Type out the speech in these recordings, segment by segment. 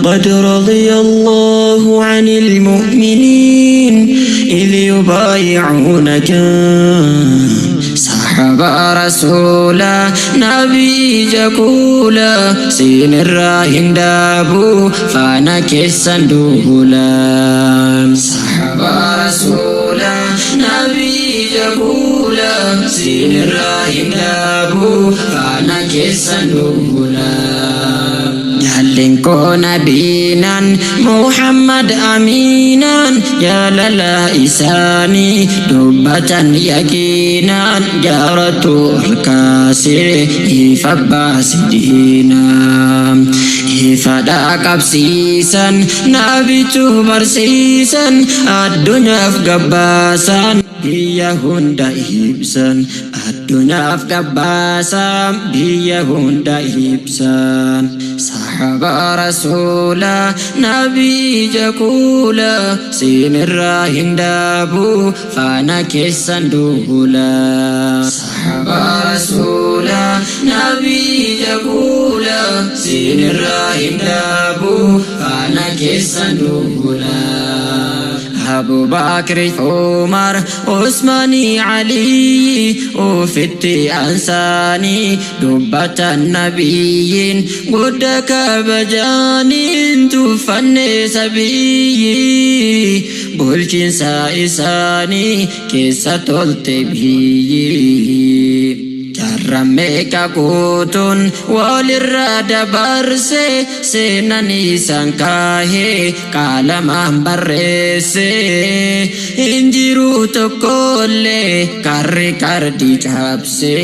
لقد رضي الله عن المؤمنين إذ يبايعونك صحابة رسولا نبي جكولا سين الراهن دابو فانا كسان دولا صحابة رسولا نبي جكولا سين الراهن دابو فانا كسان دولا جالين نبينا محمد أمينا يا للا إساني دبة يقينا جارة الكاسي إفباس دينا إفدا كبسيسا نبيتو برسيسا الدنيا فقباسا بيا هندا إبسان الدنيا فقباسا بيا هندا إبسان صحابة رسولا نبي جكولا سين الراهن دابو فانا كسان دولا صحابة رسولا نبي جكولا سين الراهن دابو فانا كسان دولا أبو بكر عمر عثمان علي وفتي أنساني دبة النبيين قدك بجانين تفني سبيي بلشين سائساني كيسة التبهي Rameka kutun walirrada barse senani sankahe kalamam barrese injiru tokolle karri kardi capse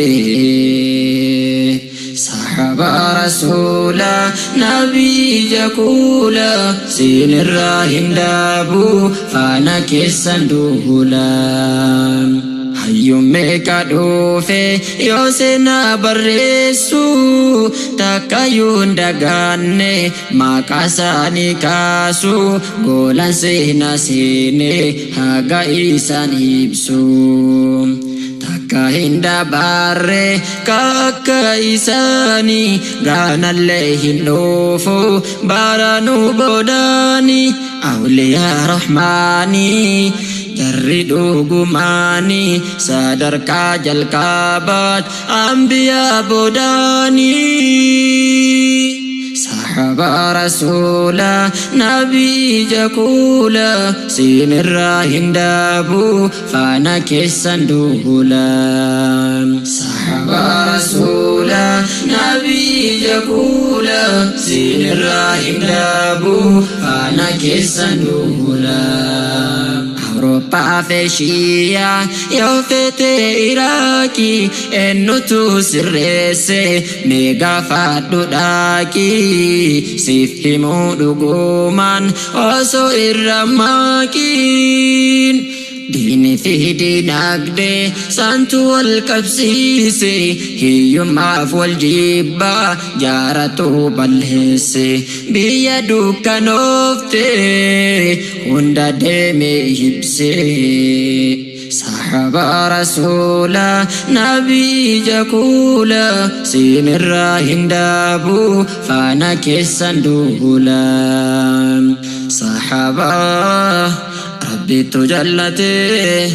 Sahaba Rasulah Nabi Jakula Sinir Rahim Dabu Fana Kisan Duhulam Hayyume kadufe yosena barresu takayun dagane makasani kasu golan sena sene haga isan ibsu Kahinda barre kakka isani ganalle hindofu baranu bodani awliya rahmani jarridu gumani sadarka jalkabat anbiya bodani Sahaba Rasulah Nabi Jakula Sinir Rahim Dabu Fana Kisan Duhulam Sahaba Rasulah Nabi Jakula Sinir Rahim Dabu Fana Kisan Duhulam Europa Feshia Yofete Iraki Ennutu Sirrese Mega Fadudaki Sifhimu Duguman Oso Irramakin Dini fi dinagde Santu al-kabsisi Hiyum afwal jibba Jaratu balhisi Biyadu kanofte Hunda deme hibsi Sahaba Rasulah Nabi Jakula Sinir Rahim Dabu Fana Kisan Duhulam Sahaba Rabbi tujallate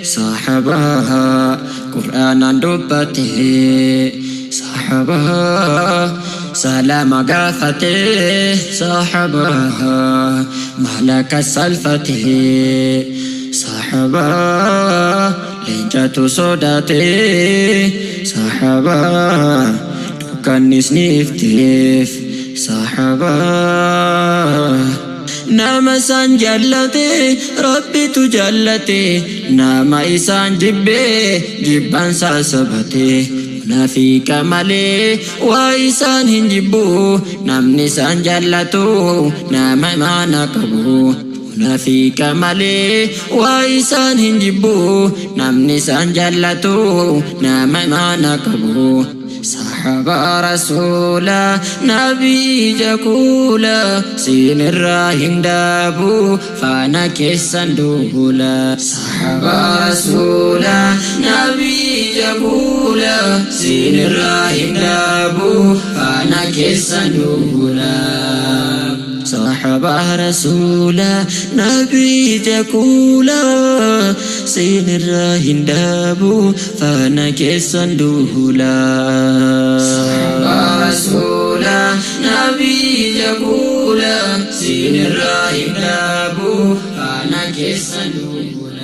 Sahaba Qur'anan dubbate Sahaba Salama gafate Sahaba Malaka salfate Sahaba Lenjatu sodate Sahaba Dukanis niftif Sahaba Nama san jallate Rabbi tu jallate Nama isan jibbe Jibban sasabate Munafika male Wa isan hinjibbu Namni san jallatu Nama mana kabu Munafika male Wa isan hinjibbu Namni san jallatu Nama mana kabu Sahaba Rasulah Nabi Jakula Sinir Rahim Dabu Fana Kisan Duhula Sahaba Rasulah Nabi Jakula Sinir Rahim Dabu Fana Kisan Duhula صحابة رسولا نبي جكولا سين الراهن دابو فانا كيسان دولا صحابة رسولا نبي جكولا سين الراهن دابو فانا كيسان دولا